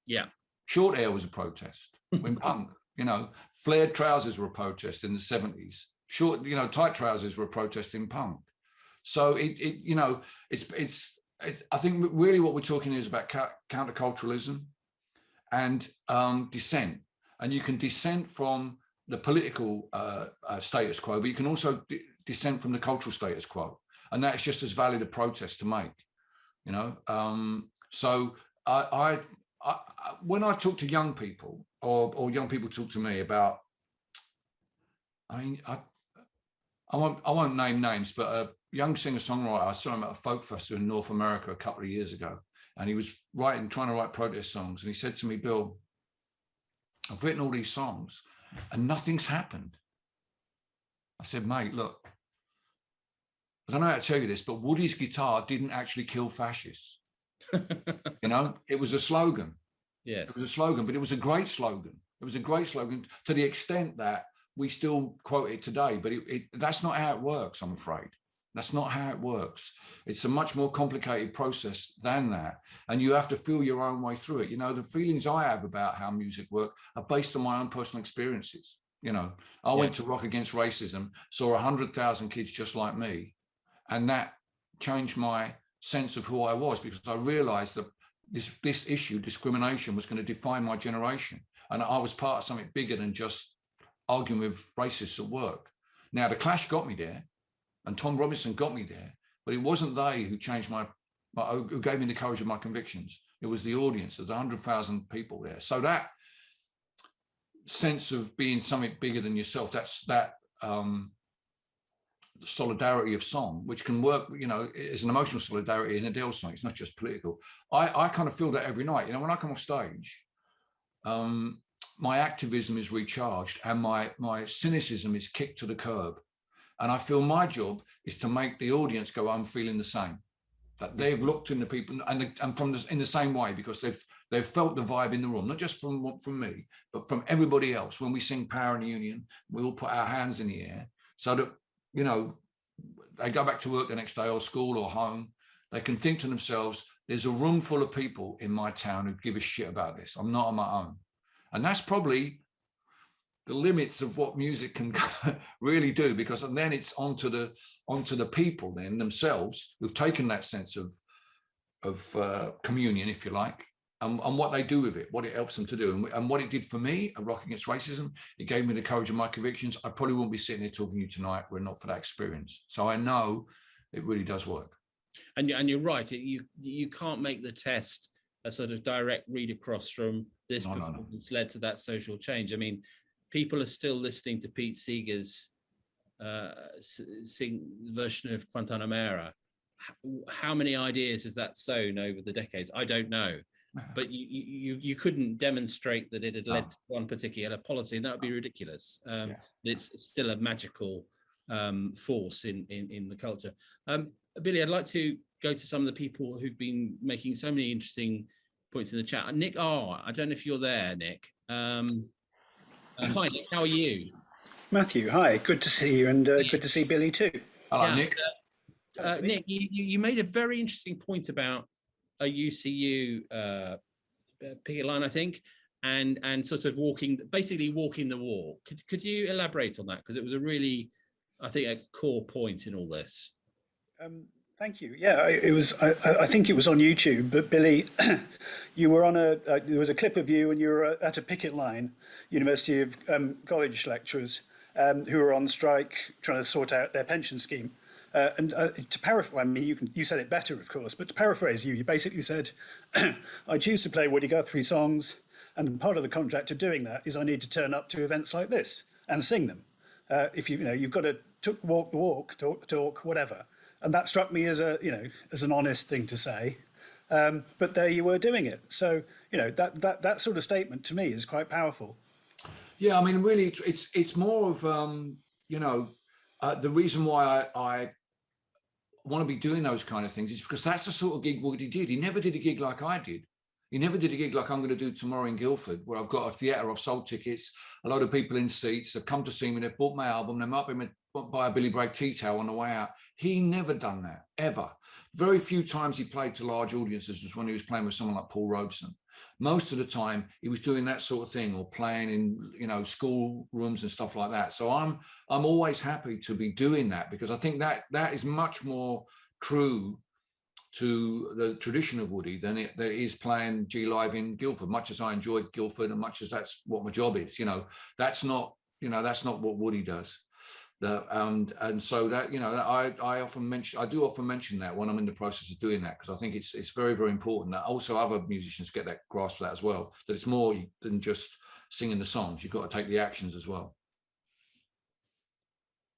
Yeah. Short hair was a protest in punk. Flared trousers were a protest in the 70s. Short, tight trousers were a protest in punk. So I think really what we're talking is about counterculturalism and dissent. And you can dissent from the political status quo, but you can also dissent from the cultural status quo. And that's just as valid a protest to make, So I when I talk to young people or young people talk to me about, I won't name names, but a young singer-songwriter, I saw him at a folk festival in North America a couple of years ago, and he was trying to write protest songs. And he said to me, Bill, I've written all these songs and nothing's happened. I said, mate, look, I don't know how to tell you this, but Woody's guitar didn't actually kill fascists. You know, it was a slogan. Yes. It was a slogan, but it was a great slogan. It was a great slogan to the extent that we still quote it today, but that's not how it works, I'm afraid. That's not how it works. It's a much more complicated process than that. And you have to feel your own way through it. You know, the feelings I have about how music works are based on my own personal experiences. You know, I went to Rock Against Racism, saw 100,000 kids just like me. And that changed my sense of who I was, because I realized that this issue, discrimination, was going to define my generation. And I was part of something bigger than just arguing with racists at work. Now, the Clash got me there, and Tom Robinson got me there, but it wasn't they who changed who gave me the courage of my convictions. It was the audience. There's 100,000 people there. So that sense of being something bigger than yourself, that solidarity of song, which can work, you know, is an emotional solidarity in Adele song. It's not just political. I kind of feel that every night. You know, when I come off stage, my activism is recharged and my cynicism is kicked to the curb. And I feel my job is to make the audience go home feeling the same, that they've looked in the people and in the same way, because they've felt the vibe in the room, not just from me, but from everybody else. When we sing Power and Union, we all put our hands in the air so that, you know, they go back to work the next day or school or home. They can think to themselves, there's a room full of people in my town who give a shit about this. I'm not on my own. And that's probably the limits of what music can really do, because then it's onto the people then themselves who've taken that sense of communion, if you like, and what they do with it, what it helps them to do. And what it did for me at Rock Against Racism, it gave me the courage of my convictions. I probably wouldn't be sitting here talking to you tonight were it not for that experience. So I know it really does work. And you're right. You can't make the test a sort of direct read across from this performance led to that social change. I mean, people are still listening to Pete Seeger's sing version of Guantanamera. How many ideas has that sown over the decades? I don't know. But you couldn't demonstrate that it had led to one particular policy, and that would be ridiculous. It's still a magical force in the culture. Billy, I'd like to go to some of the people who've been making so many interesting points in the chat. Nick R, I don't know if you're there, Nick. Hi, Nick, how are you? Matthew, hi, good to see you, and good to see Billy too. Hello, Nick. Nick, you made a very interesting point about a UCU picket line, I think, and sort of basically walking the walk. Could you elaborate on that? Because it was a really, I think, a core point in all this. Thank you. Yeah, it was. I think it was on YouTube. But Billy, you were on there was a clip of you, and you were at a picket line, University of College lecturers who were on strike, trying to sort out their pension scheme. And to paraphrase, I mean, you said it better, of course, but to paraphrase you basically said, I choose to play Woody Guthrie songs, and part of the contract of doing that is I need to turn up to events like this and sing them. If you've got to walk the walk, talk the talk, whatever. And that struck me as an honest thing to say. But there you were doing it. So, that sort of statement to me is quite powerful. Yeah, I mean, really, it's more of, the reason why I want to be doing those kind of things is because that's the sort of gig Woody did. He never did a gig like I did. He never did a gig like I'm going to do tomorrow in Guildford, where I've got a theatre, I've sold tickets, a load of people in seats, they've come to see me, they've bought my album, they might be buy a Billy Bragg tea towel on the way out. He never done that, ever. Very few times he played to large audiences was when he was playing with someone like Paul Robeson. Most of the time he was doing that sort of thing, or playing in, school rooms and stuff like that. So I'm always happy to be doing that, because I think that is much more true to the tradition of Woody than it is playing G Live in Guildford. Much as I enjoyed Guildford and much as that's what my job is, that's not what Woody does. And so that, I do often mention that when I'm in the process of doing that, because I think it's very, very important that also other musicians get that grasp of that as well, that it's more than just singing the songs. You've got to take the actions as well.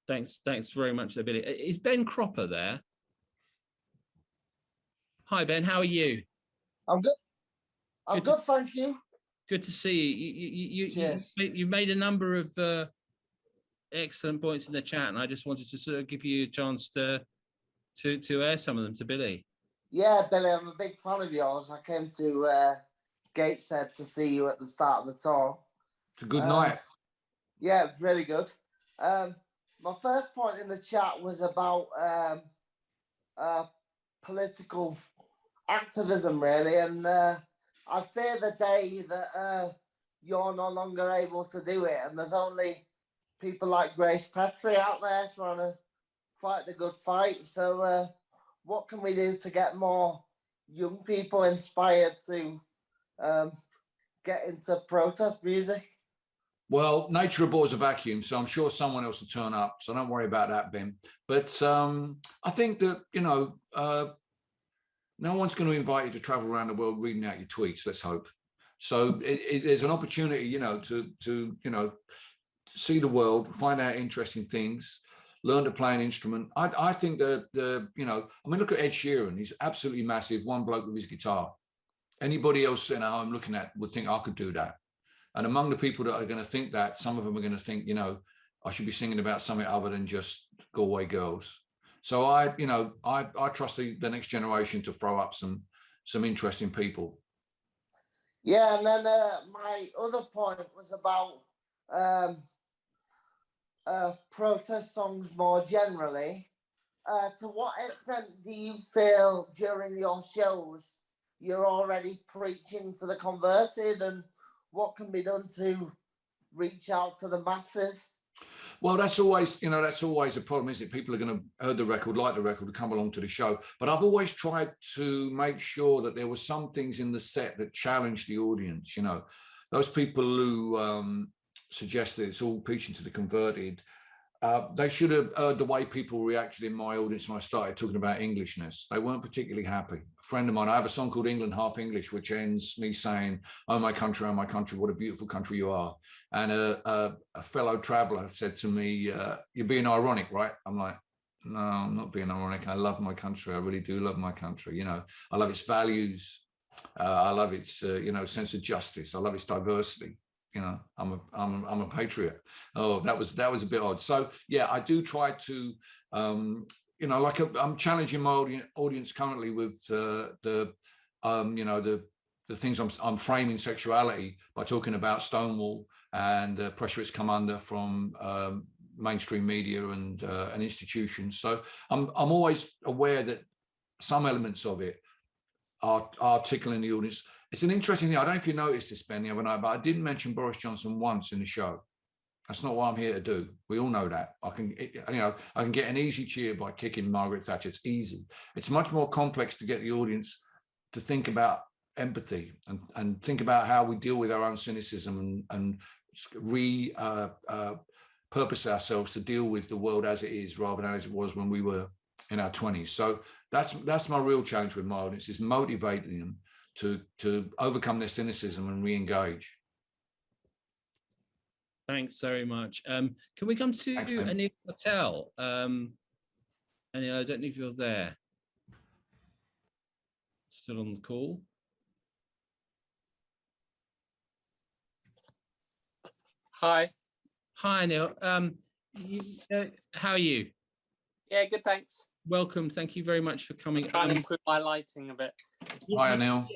Thanks very much, Billy. Is Ben Cropper there? Hi, Ben. How are you? I'm good. I'm good, thank you. Good to see you. You made a number of excellent points in the chat, and I just wanted to sort of give you a chance to to air some of them to Billy. Yeah, Billy, I'm a big fan of yours. I came to Gateshead to see you at the start of the tour. It's a good night. Yeah, really good. My first point in the chat was about political activism, really, and I fear the day that you're no longer able to do it, and there's only people like Grace Petrie out there trying to fight the good fight. So what can we do to get more young people inspired to get into protest music? Well, nature abhors a vacuum, so I'm sure someone else will turn up. So don't worry about that, Ben. But I think that, no one's going to invite you to travel around the world reading out your tweets. Let's hope. So there's an opportunity, to see the world, find out interesting things, learn to play an instrument. I think that look at Ed Sheeran. He's absolutely massive. One bloke with his guitar. Anybody else sitting at home looking at would think I could do that. And among the people that are going to think that, some of them are going to think, I should be singing about something other than just Galway girls. So I trust the next generation to throw up some interesting people. Yeah, and then my other point was about protest songs more generally. To what extent do you feel during your shows you're already preaching to the converted, and what can be done to reach out to the masses? Well, that's always a problem, isn't it? People are going to heard the record, like the record, come along to the show. But I've always tried to make sure that there were some things in the set that challenged the audience. Those people who suggest that it's all preaching to the converted, they should have heard the way people reacted in my audience when I started talking about Englishness. They weren't particularly happy. A friend of mine, I have a song called England Half English, which ends me saying, oh my country, what a beautiful country you are. And a fellow traveller said to me, you're being ironic, right? I'm like, no, I'm not being ironic. I love my country. I really do love my country. I love its values. I love its, sense of justice. I love its diversity. I'm a patriot. Oh, that was a bit odd. So yeah, I do try to, I'm challenging my audience currently with the things I'm framing sexuality by talking about Stonewall and the pressure it's come under from mainstream media and institutions. So I'm always aware that some elements of it are tickling the audience. It's an interesting thing. I don't know if you noticed this, Ben, the other night, but I didn't mention Boris Johnson once in the show. That's not what I'm here to do. We all know that. I can get an easy cheer by kicking Margaret Thatcher. It's easy. It's much more complex to get the audience to think about empathy and think about how we deal with our own cynicism and purpose ourselves to deal with the world as it is rather than as it was when we were in our 20s. So that's my real challenge with my audience, is motivating them to overcome their cynicism and re-engage. Thanks very much. Can we come to Anil Patel? Anil, I don't know if you're there. Still on the call. Hi. Hi, Anil. How are you? Yeah, good, thanks. Welcome. Thank you very much for coming. I'm trying to improve my lighting a bit. Hi, Anil.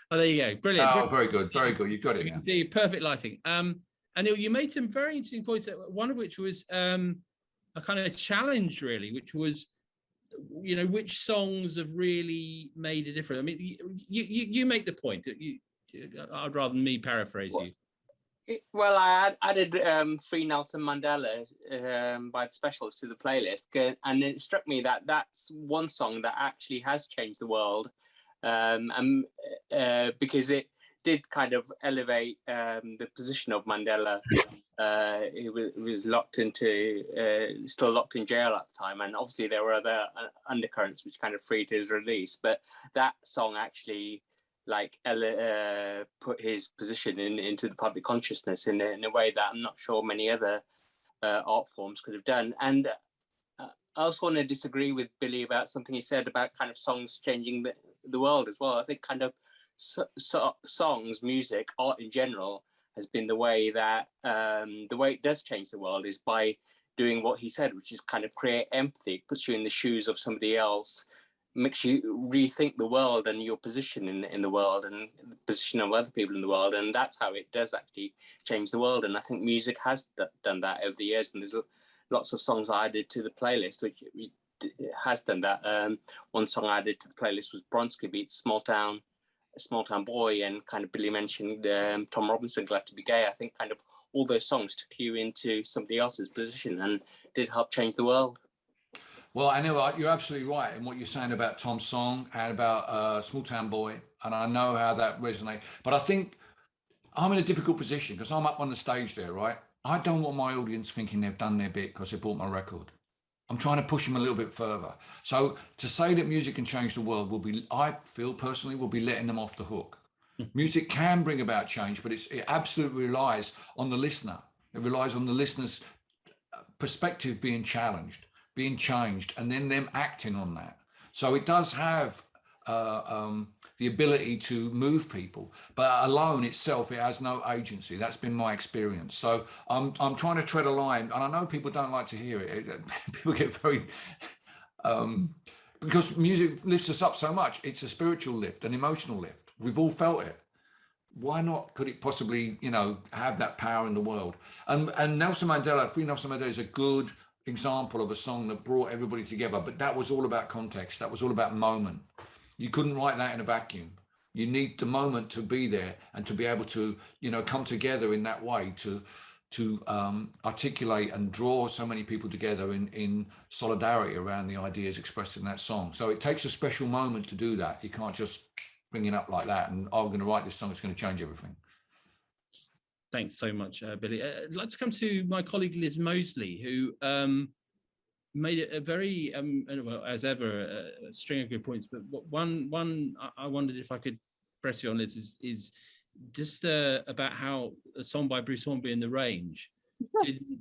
Oh, there you go. Brilliant. Oh, very good. Very good. You've got it now. See, perfect lighting. Anil, you made some very interesting points, one of which was a kind of challenge, really, which was, which songs have really made a difference. I mean, you make the point that I'd rather than me paraphrase you. Well, I added Free Nelson Mandela by the Specials to the playlist, and it struck me that that's one song that actually has changed the world, because it did kind of elevate the position of Mandela. He was locked still locked in jail at the time, and obviously there were other undercurrents which kind of freed his release. But that song actually put his position into the public consciousness in a way that I'm not sure many other art forms could have done. And I also want to disagree with Billy about something he said about kind of songs changing the world as well. I think kind of songs, music, art in general has been the way that the way it does change the world is by doing what he said, which is kind of create empathy, puts you in the shoes of somebody else, makes you rethink the world and your position in the world and the position of other people in the world. And that's how it does actually change the world. And I think music has done that over the years. And there's lots of songs I added to the playlist, which has done that. One song I added to the playlist was Bronski Beat's Small Town Boy, and kind of Billy mentioned Tom Robinson, Glad to Be Gay. I think kind of all those songs took you into somebody else's position and did help change the world. Well, I know you're absolutely right in what you're saying about Tom's song and about Small Town Boy, and I know how that resonates. But I think I'm in a difficult position because I'm up on the stage there, right? I don't want my audience thinking they've done their bit because they bought my record. I'm trying to push them a little bit further. So to say that music can change the world will be, I feel personally, will be letting them off the hook. Music can bring about change, but it absolutely relies on the listener. It relies on the listener's perspective being challenged, being changed, and then them acting on that. So it does have the ability to move people, but alone itself, it has no agency. That's been my experience. So I'm trying to tread a line, and I know people don't like to hear it. People get very, because music lifts us up so much. It's a spiritual lift, an emotional lift. We've all felt it. Why not? Could it possibly, have that power in the world? And Nelson Mandela, Free Nelson Mandela is a good example of a song that brought everybody together, but that was all about context. That was all about moment. You couldn't write that in a vacuum. You need the moment to be there and to be able to, come together in that way to articulate and draw so many people together in solidarity around the ideas expressed in that song. So it takes a special moment to do that. You can't just bring it up like that and, I'm going to write this song, it's going to change everything. Thanks so much, Billy. I'd like to come to my colleague Liz Mosley, who made it a very, well, as ever, a string of good points. But one I wondered if I could press you on, Liz, is just about how a song by Bruce Hornby in The Range.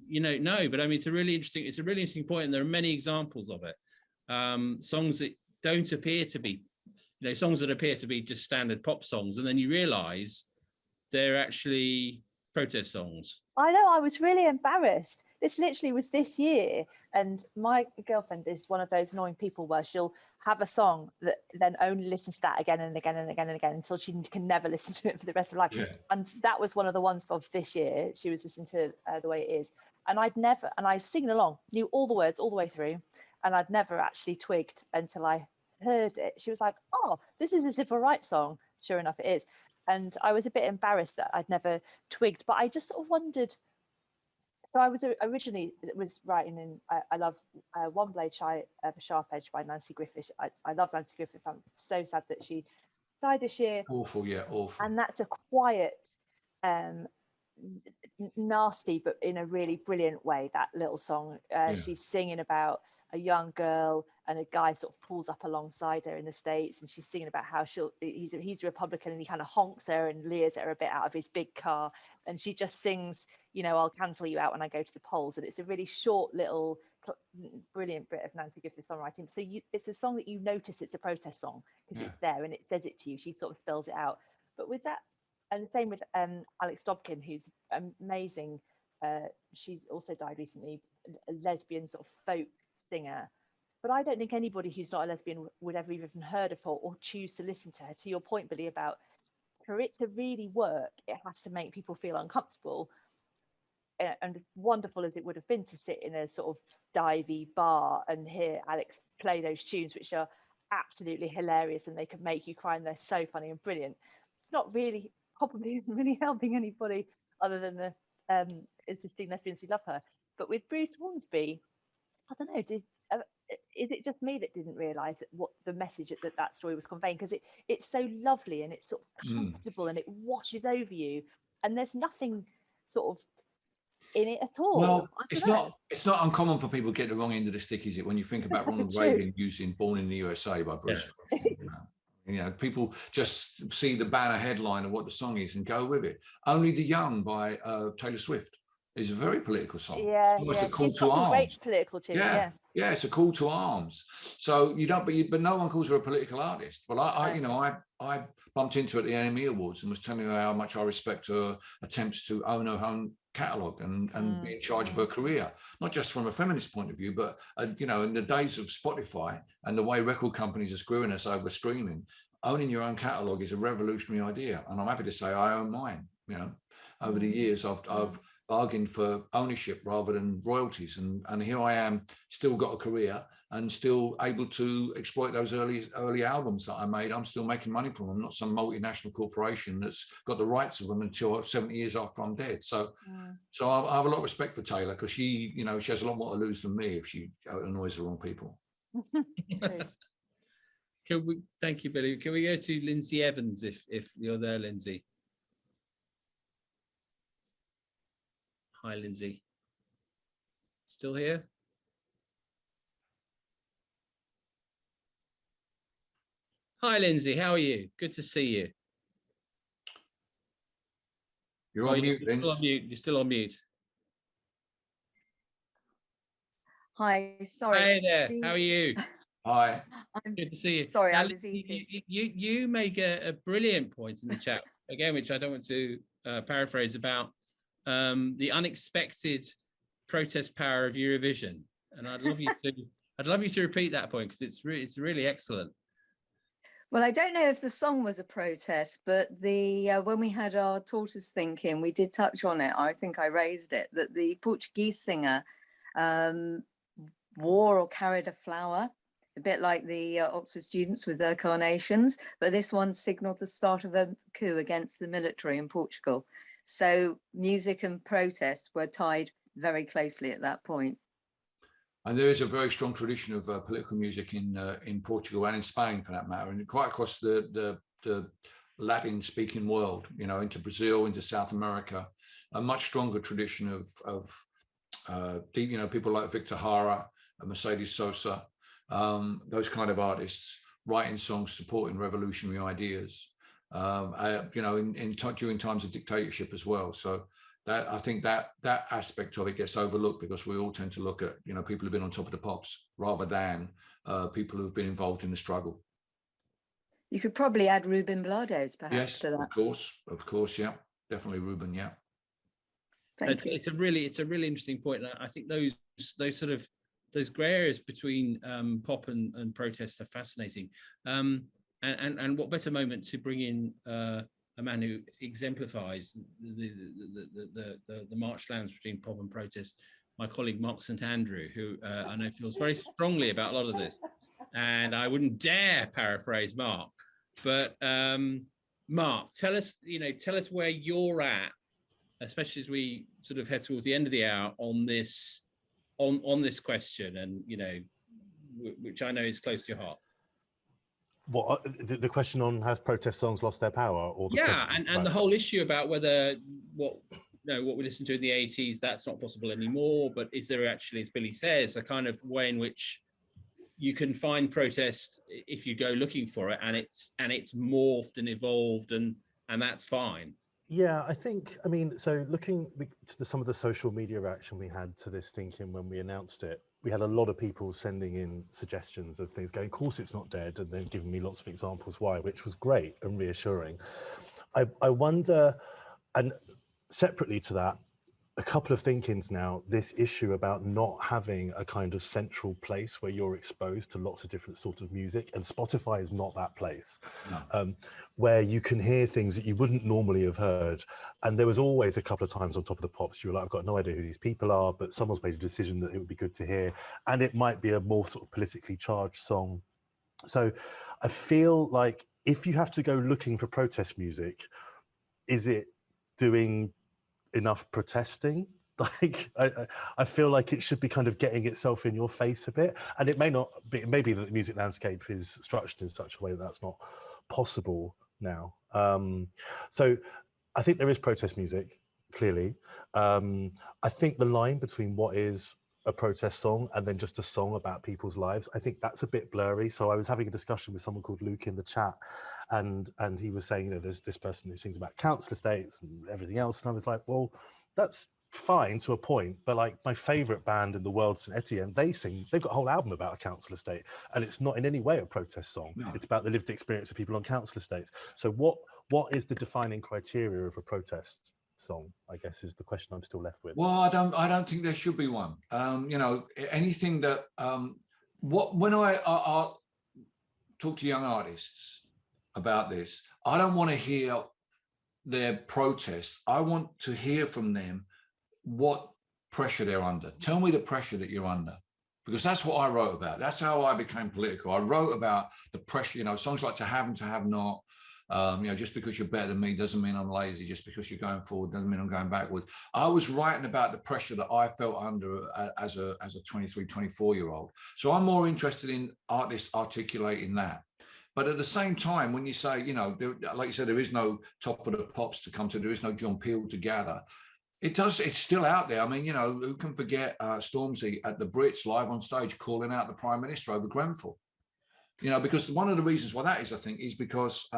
No, but I mean, it's a really interesting point, and there are many examples of it. Songs that don't appear to be, songs that appear to be just standard pop songs, and then you realise they're actually protest songs. I know, I was really embarrassed. This literally was this year, and my girlfriend is one of those annoying people where she'll have a song that then only listens to that again and again and again and again until she can never listen to it for the rest of her life. Yeah. And that was one of the ones of this year. She was listening to The Way It Is, and I was singing along, knew all the words all the way through, and I'd never actually twigged until I heard it. She was like, "Oh, this is a civil rights song." Sure enough, it is. And I was a bit embarrassed that I'd never twigged, but I just sort of wondered. So I was originally writing in, I love One Blade Shy of a Sharp Edge by Nancy Griffith. I love Nancy Griffith. I'm so sad that she died this year. Awful, yeah, awful. And that's a quiet, nasty, but in a really brilliant way, that little song. She's singing about a young girl, and a guy sort of pulls up alongside her in the States, and she's singing about how he's a Republican, and he kind of honks her and leers at her a bit out of his big car, and she just sings, "I'll cancel you out when I go to the polls." And it's a really short little brilliant bit of Nancy Griffith songwriting. So it's a song that you notice it's a protest song because it's there and it says it to you. She sort of spells it out. But with that, and the same with Alex Dobkin, who's amazing. She's also died recently, a lesbian sort of folk singer. But I don't think anybody who's not a lesbian would ever even heard of her or choose to listen to her. To your point, Billy, about for it to really work, it has to make people feel uncomfortable. And wonderful as it would have been to sit in a sort of divey bar and hear Alex play those tunes, which are absolutely hilarious and they could make you cry and they're so funny and brilliant. It's not really probably really helping anybody other than the existing lesbians who love her. But with Bruce Hornsby, I don't know, is it just me that didn't realise what the message that story was conveying? Because it's so lovely and it's sort of comfortable and it washes over you, and there's nothing sort of in it at all. Well, it's not uncommon for people to get the wrong end of the stick, is it? When you think about Ronald Reagan using "Born in the USA" by Bruce. People just see the banner headline of what the song is and go with it. "Only the Young" by Taylor Swift is a very political song. Yeah, it's a call she's to got some arms. great political tunes. Yeah, it's a call to arms. So you don't, but no one calls her a political artist. But I bumped into her at the NME Awards and was telling her how much I respect her attempts to own her own catalogue and be in charge of her career, not just from a feminist point of view, but you know, in the days of Spotify and the way record companies are screwing us over streaming, owning your own catalogue is a revolutionary idea, and I'm happy to say I own mine. You know, over the years I've bargained for ownership rather than royalties, and here I am, still got a career and still able to exploit those early albums that I made. I'm still making money from them, not some multinational corporation that's got the rights of them until 70 years after I'm dead. So I have a lot of respect for Taylor, because she, you know, she has a lot more to lose than me if she annoys the wrong people. Thank you, Billy. Can we go to Lindsay Evans if you're there, Lindsay? Hi, Lindsay. Still here? Hi, Lindsay. How are you? Good to see you. You're on mute, Lindsay. Still on mute. You're still on mute. Hi, sorry. Hey there. How are you? Hi. Good to see you. Sorry, now, I was eating. You make a brilliant point in the chat again, which I don't want to paraphrase, about the unexpected protest power of Eurovision, and I'd love you to repeat that point, because it's really excellent. Well, I don't know if the song was a protest, but the when we had our Tortoise ThinkIn, we did touch on it. I think I raised it, that the Portuguese singer wore or carried a flower, a bit like the Oxford students with their carnations, but this one signalled the start of a coup against the military in Portugal. So music and protest were tied very closely at that point. And there is a very strong tradition of political music in Portugal and in Spain, for that matter, and quite across the Latin-speaking world. You know, into Brazil, into South America, a much stronger tradition of you know, people like Victor Jara and Mercedes Sosa, those kind of artists writing songs supporting revolutionary ideas. You know, during times of dictatorship as well. So that, I think that aspect of it gets overlooked, because we all tend to look at, you know, people who've been on top of the pops rather than people who've been involved in the struggle. You could probably add Ruben Blades perhaps to that. Of course, yeah, definitely Ruben, yeah. It's a really interesting point. And I think those sort of those grey areas between pop and protest are fascinating. And what better moment to bring in a man who exemplifies the marchlands between pop and protest, my colleague Mark St. Andrew, who I know feels very strongly about a lot of this. And I wouldn't dare paraphrase Mark, but Mark, tell us where you're at, especially as we sort of head towards the end of the hour on this question, and you know, which I know is close to your heart. What the question on, have protest songs lost their power, or the and right. The whole issue about whether what we listened to in the 80s, that's not possible anymore, but is there actually, as Billy says, a kind of way in which you can find protest if you go looking for it, and it's morphed and evolved, and that's fine. Yeah, I mean, so looking to some of the social media reaction we had to this ThinkIn when we announced it, we had a lot of people sending in suggestions of things, going, of course it's not dead, and then giving me lots of examples why, which was great and reassuring. I wonder, and separately to that, a couple of ThinkIns now, this issue about not having a kind of central place where you're exposed to lots of different sorts of music, and Spotify is not that place. No. Where you can hear things that you wouldn't normally have heard. And there was always a couple of times on Top of the Pops, you were like, I've got no idea who these people are, but someone's made a decision that it would be good to hear. And it might be a more sort of politically charged song. So I feel like if you have to go looking for protest music, is it doing enough protesting? Like I feel like it should be kind of getting itself in your face a bit, and it may not be. It may be that the music landscape is structured in such a way that that's not possible now. So I think there is protest music, clearly. I think the line between what is a protest song and then just a song about people's lives, I think that's a bit blurry. So I was having a discussion with someone called Luke in the chat, and he was saying, you know, there's this person who sings about council estates and everything else, and I was like, well, that's fine to a point, but like my favorite band in the world, St. Etienne, they've got a whole album about a council estate, and it's not in any way a protest song. No. It's about the lived experience of people on council estates. So what is the defining criteria of a protest song, I guess, is the question I'm still left with. Well, I don't think there should be one. You know, anything that when I talk to young artists about this, I don't want to hear their protest. I want to hear from them what pressure they're under. Tell me the pressure that you're under, because that's what I wrote about. That's how I became political. I wrote about the pressure, you know, songs like To Have and To Have Not. You know, just because you're better than me doesn't mean I'm lazy. Just because you're going forward doesn't mean I'm going backward. I was writing about the pressure that I felt under as a 23, 24-year-old. So I'm more interested in artists articulating that. But at the same time, when you say, you know, like you said, there is no Top of the Pops to come to, there is no John Peel to gather. It's still out there. I mean, you know, who can forget Stormzy at the Brits live on stage calling out the Prime Minister over Grenfell? You know, because one of the reasons why that is, I think, is because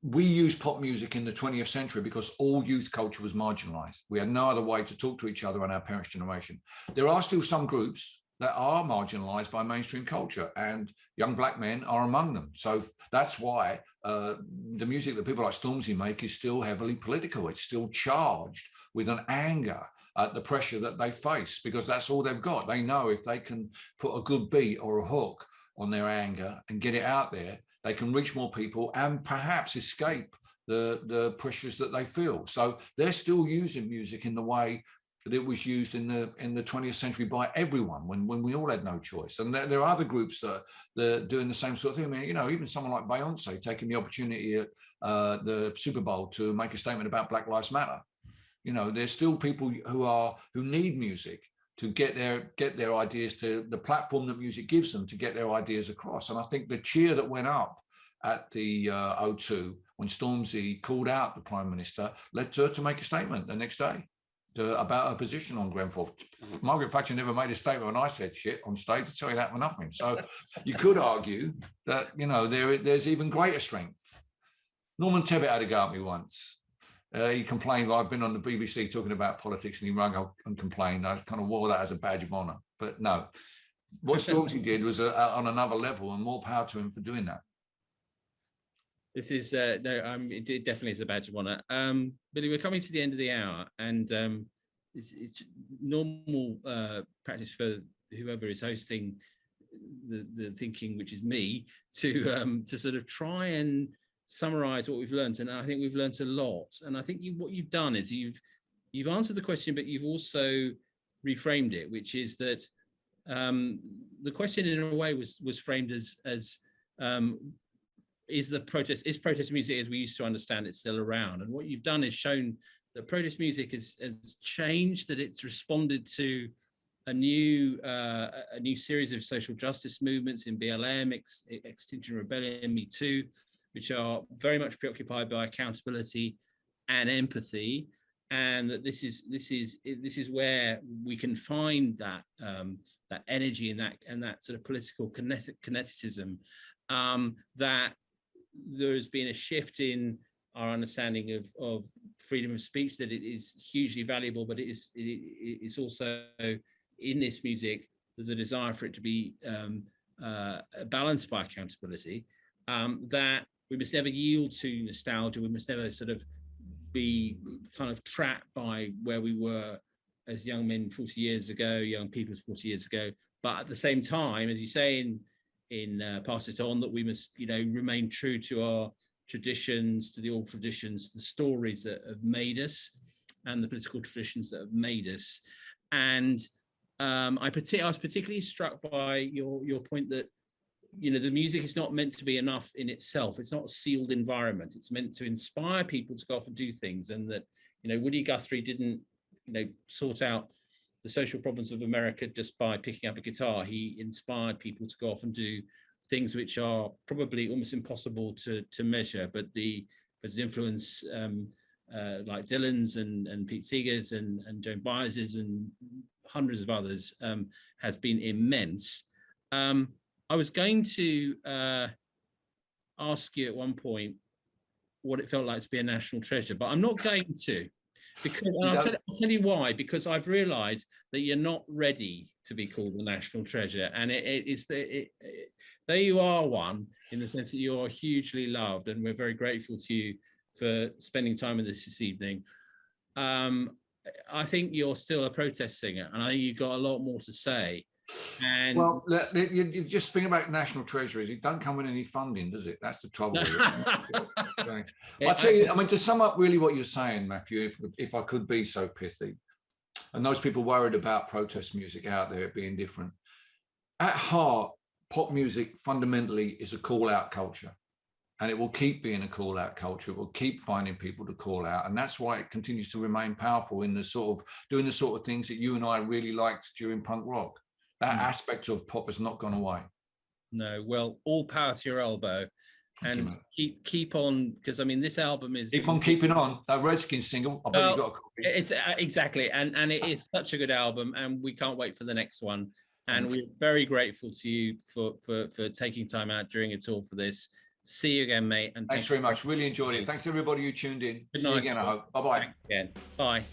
we used pop music in the 20th century because all youth culture was marginalized. We had no other way to talk to each other and our parents' generation. There are still some groups that are marginalized by mainstream culture, and young black men are among them. So that's why the music that people like Stormzy make is still heavily political. It's still charged with an anger at the pressure that they face, because that's all they've got. They know if they can put a good beat or a hook on their anger and get it out there, they can reach more people and perhaps escape the pressures that they feel. So they're still using music in the way that it was used in the 20th century by everyone when we all had no choice. And there are other groups that are doing the same sort of thing. I mean, you know, even someone like Beyonce taking the opportunity at the Super Bowl to make a statement about Black Lives Matter. You know, there's still people who need music to get their ideas to the platform that music gives them to get their ideas across. And I think the cheer that went up at the O2 when Stormzy called out the Prime Minister led to her to make a statement the next day about her position on Grenfell. Margaret Thatcher never made a statement when I said shit on stage, to tell you that for nothing. So you could argue that, you know, there's even greater strength. Norman Tebbit had a go at me once. He complained, well, I've been on the BBC talking about politics, and he rang up and complained. I kind of wore that as a badge of honor. But no, what Stormzy did was on another level, and more power to him for doing that. This is it definitely is a badge of honor. Billy, we're coming to the end of the hour, and it's normal practice for whoever is hosting the thinking, which is me, to sort of try and summarize what we've learned. And I think we've learned a lot. And I think what you've done is you've answered the question, but you've also reframed it, which is that the question in a way was framed as is protest music as we used to understand it still around? And what you've done is shown that protest music has changed, that it's responded to a new series of social justice movements in BLM, Extinction Rebellion, Me Too, which are very much preoccupied by accountability and empathy, and that this is where we can find that that energy and that sort of political kineticism. That there has been a shift in our understanding of freedom of speech, that it is hugely valuable, but it's also in this music there's a desire for it to be balanced by accountability. That we must never yield to nostalgia. We must never sort of be kind of trapped by where we were as young men 40 years ago, young people 40 years ago. But at the same time, as you say in Pass It On, that we must, you know, remain true to our traditions, to the old traditions, the stories that have made us, and the political traditions that have made us. And I was particularly struck by your point that, you know, the music is not meant to be enough in itself. It's not a sealed environment. It's meant to inspire people to go off and do things. And that, you know, Woody Guthrie didn't, you know, sort out the social problems of America just by picking up a guitar. He inspired people to go off and do things which are probably almost impossible to measure, but his influence, like Dylan's and Pete Seeger's and Joan Baez's and hundreds of others, has been immense. I was going to ask you at one point what it felt like to be a national treasure, but I'm not going to, because I'll tell you why. Because I've realised that you're not ready to be called the national treasure, and there you are one, in the sense that you are hugely loved, and we're very grateful to you for spending time with us this evening. I think you're still a protest singer, and I think you've got a lot more to say. And well, you just think about national treasuries. It don't come with any funding, does it? That's the trouble with it. I tell you, I mean, to sum up really what you're saying, Matthew, if I could be so pithy, and those people worried about protest music out there being different, at heart, pop music fundamentally is a call-out culture. And it will keep being a call-out culture. It will keep finding people to call out. And that's why it continues to remain powerful in the sort of doing the sort of things that you and I really liked during punk rock. That aspect of pop has not gone away. No, well, all power to your elbow. And keep on, because I mean, this album is... Keep on keeping on. That Redskins single, I bet you got a copy. It's exactly. And it is such a good album, and we can't wait for the next one. And we're very grateful to you for taking time out during it all for this. See you again, mate. And thanks very much. Really enjoyed it. Thanks everybody who tuned in. Good night. See you again, I hope. Bye-bye. Again. Bye.